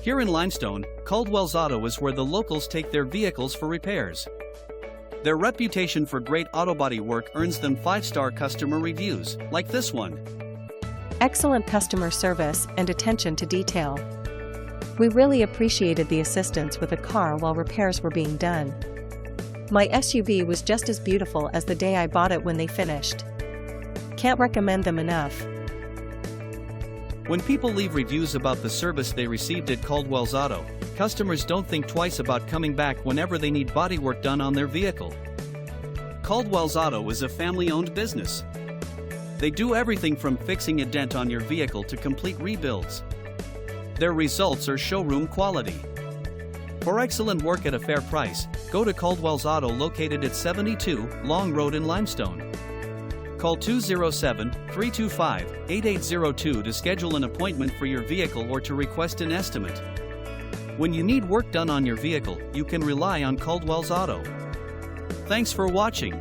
Here in Limestone, Caldwell's Auto is where the locals take their vehicles for repairs. Their reputation for great auto body work earns them 5-star customer reviews, like this one. Excellent customer service and attention to detail. We really appreciated the assistance with the car while repairs were being done. My SUV was just as beautiful as the day I bought it when they finished. Can't recommend them enough. When people leave reviews about the service they received at Caldwell's Auto, customers don't think twice about coming back whenever they need bodywork done on their vehicle. Caldwell's Auto is a family-owned business. They do everything from fixing a dent on your vehicle to complete rebuilds. Their results are showroom quality. For excellent work at a fair price, go to Caldwell's Auto located at 72 Long Road in Limestone. Call 207-325-8802 to schedule an appointment for your vehicle or to request an estimate. When you need work done on your vehicle, you can rely on Caldwell's Auto. Thanks for watching.